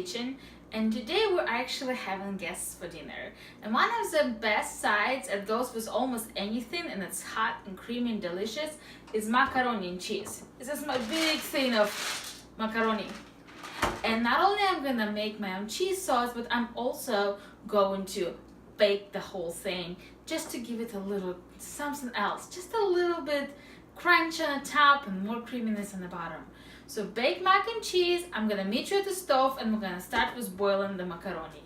kitchen, and today we're actually having guests for dinner. And one of the best sides, it goes with almost anything and it's hot and creamy and delicious, is macaroni and cheese. This is my big thing of macaroni. And not only I'm gonna make my own cheese sauce, but I'm also going to bake the whole thing just to give it a little something else, just a little bit crunch on the top and more creaminess on the bottom. So baked mac and cheese, I'm gonna meet you at the stove and we're gonna start with boiling the macaroni.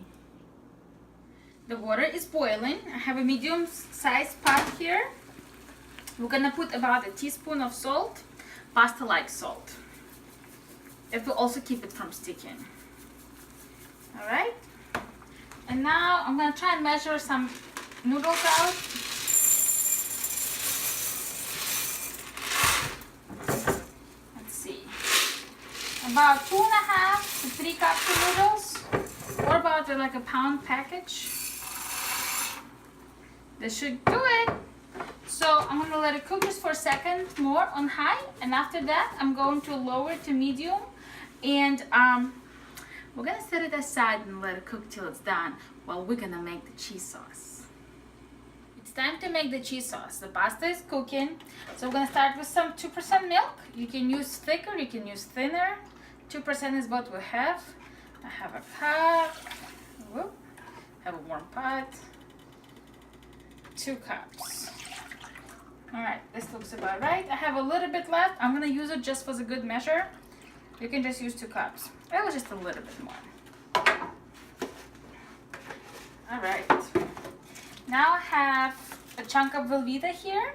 The water is boiling. I have a medium sized pot here. We're gonna put about a teaspoon of salt, pasta like salt. It will also keep it from sticking. Alright? And now I'm gonna try and measure some noodles out. About 2.5 to 3 cups of noodles, or about like a pound package. This should do it. So I'm gonna let it cook just for a second more on high, and after that I'm going to lower it to medium, and we're gonna set it aside and let it cook till it's done while we're gonna make the cheese sauce. It's time to make the cheese sauce. The pasta is cooking, so we're gonna start with some 2% milk. You can use thicker, you can use thinner. 2% is what we have. I have a cup. Whoop. Have a warm pot. 2 cups. All right, this looks about right. I have a little bit left. I'm gonna use it just for the good measure. You can just use 2 cups. It was just a little bit more. All right. Now I have a chunk of Velveta here.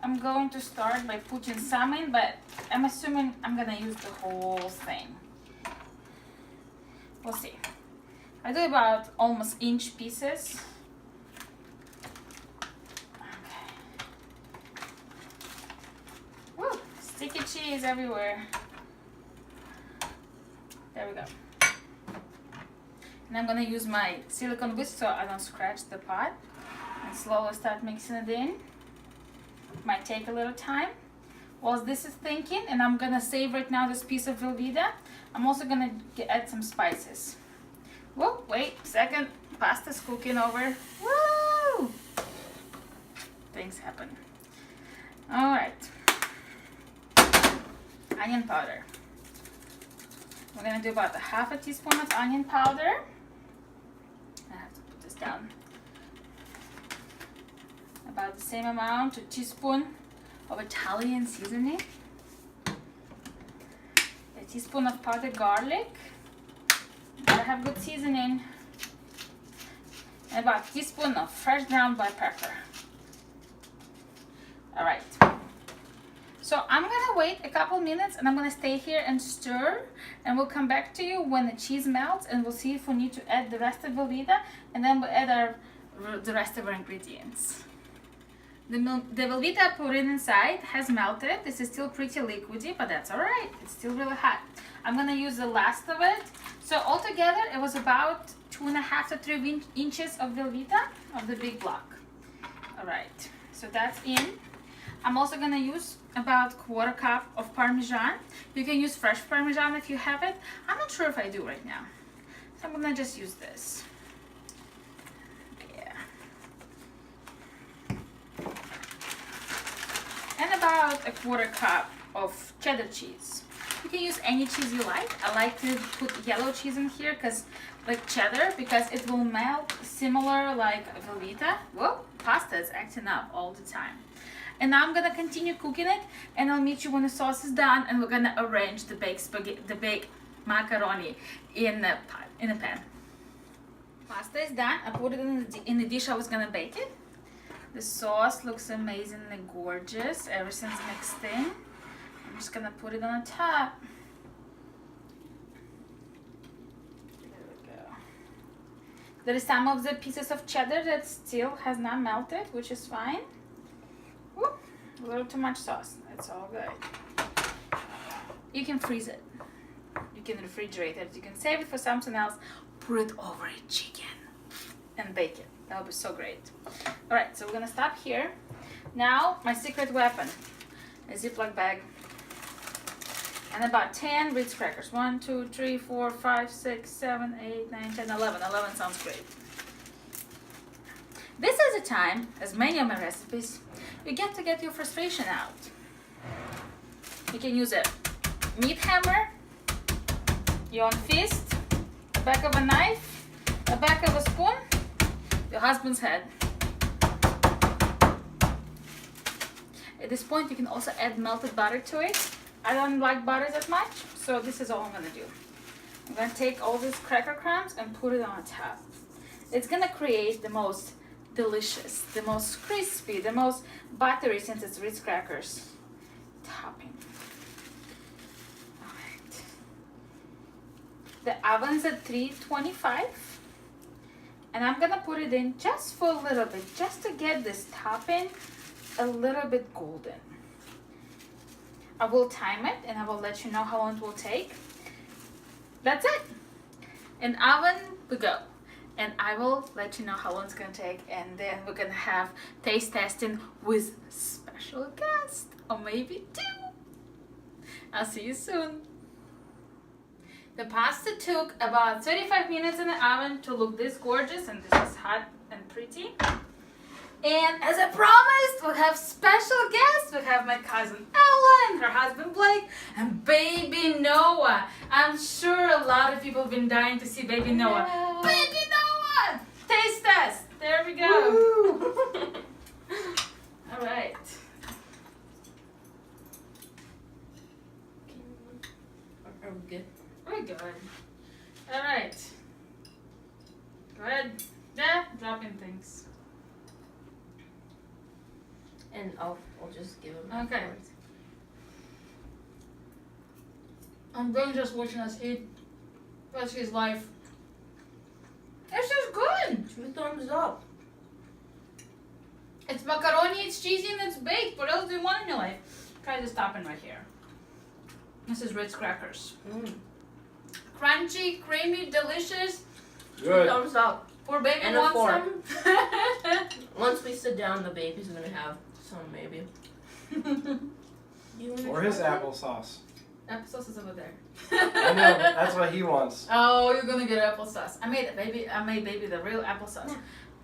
I'm going to start by putting some in, but I'm assuming I'm gonna use the whole thing. We'll see. I do about almost inch pieces. Okay. Woo! Sticky cheese everywhere. There we go. And I'm gonna use my silicone whisk so I don't scratch the pot, and slowly start mixing it in. Might take a little time. While this is thinking, and I'm gonna save right now this piece of Velveta, I'm also gonna add some spices. Whoa, wait a second. Pasta's cooking over. Woo! Things happen. All right. Onion powder. We're gonna do about 1/2 teaspoon of onion powder. I have to put this down. About the same amount, 1 teaspoon of Italian seasoning, 1 teaspoon of powdered garlic. Gotta have good seasoning. And about 1 teaspoon of fresh ground black pepper. All right. So I'm gonna wait a couple minutes and I'm gonna stay here and stir, and we'll come back to you when the cheese melts, and we'll see if we need to add the rest of Velveta, and then we'll add the rest of our ingredients. The Velveta I put inside has melted. This is still pretty liquidy, but that's all right. It's still really hot. I'm gonna use the last of it. So altogether, it was about 2.5 to 3 inches of Velveta of the big block. All right, so that's in. I'm also gonna use about 1/4 cup of Parmesan. You can use fresh Parmesan if you have it. I'm not sure if I do right now, so I'm gonna just use this. And about 1/4 cup of cheddar cheese. You can use any cheese you like. I like to put yellow cheese in here like cheddar, because it will melt similar like Velveta. Whoa, pasta is acting up all the time. And now I'm gonna continue cooking it, and I'll meet you when the sauce is done, and we're gonna arrange the baked macaroni in the pan. Pasta is done. I put it in the dish I was gonna bake it. The sauce looks amazingly gorgeous. Everything's mixed in. I'm just gonna put it on the top. There we go. There is some of the pieces of cheddar that still has not melted, which is fine. Whoop, a little too much sauce. It's all good. You can freeze it. You can refrigerate it. You can save it for something else. Put it over a chicken and bake it. That'll be so great. All right, so we're gonna stop here. Now, my secret weapon, a Ziploc bag. and about 10 Ritz crackers. 1, 2, 3, 4, 5, 6, 7, 8, 9, 10, 11. 11 sounds great. This is a time, as many of my recipes, you get your frustration out. You can use a meat hammer, your own fist, the back of a knife, the back of a spoon, your husband's head. At this point, you can also add melted butter to it. I don't like butter that much, so this is all I'm gonna do. I'm gonna take all these cracker crumbs and put it on top. It's gonna create the most delicious, the most crispy, the most buttery, since it's Ritz crackers, topping. All right. The oven's at 325, and I'm gonna put it in just for a little bit, just to get this topping a little bit golden. I will time it and I will let you know how long it will take. That's it. In oven we go. And I will let you know how long it's gonna take, and then we're gonna have taste testing with special guest, or maybe two. I'll see you soon. The pasta took about 35 minutes in the oven to look this gorgeous, and this is hot and pretty. And as I promised, we'll have special guests. We'll have my cousin Ella and her husband Blake and baby Noah. I'm sure a lot of people have been dying to see baby Noah. Yeah. Baby Noah! Taste test. There we go. All right. Are we good? We're good. All right. Go ahead. Yeah, dropping things. And I'll just give him Okay. afterwards. I'm going just watching us eat. That's his life. This is good. 2 thumbs up. It's macaroni, it's cheesy, and it's baked. What else do you want in your life? Try this topping right here. This is Ritz crackers. Crunchy, creamy, delicious. 2 Good. thumbs up. Poor baby And a wants fork. some. Once we sit down, the baby's gonna have some, maybe. You wanna Or his try it? applesauce. Applesauce is over there. I know, that's what he wants. Oh, you're gonna get applesauce. I made baby the real applesauce.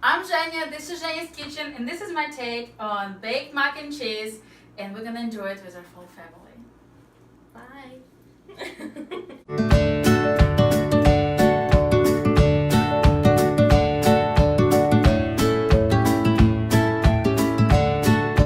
I'm Zhenya, this is Zhenya's Kitchen, and this is my take on baked mac and cheese, and we're gonna enjoy it with our full family. Bye.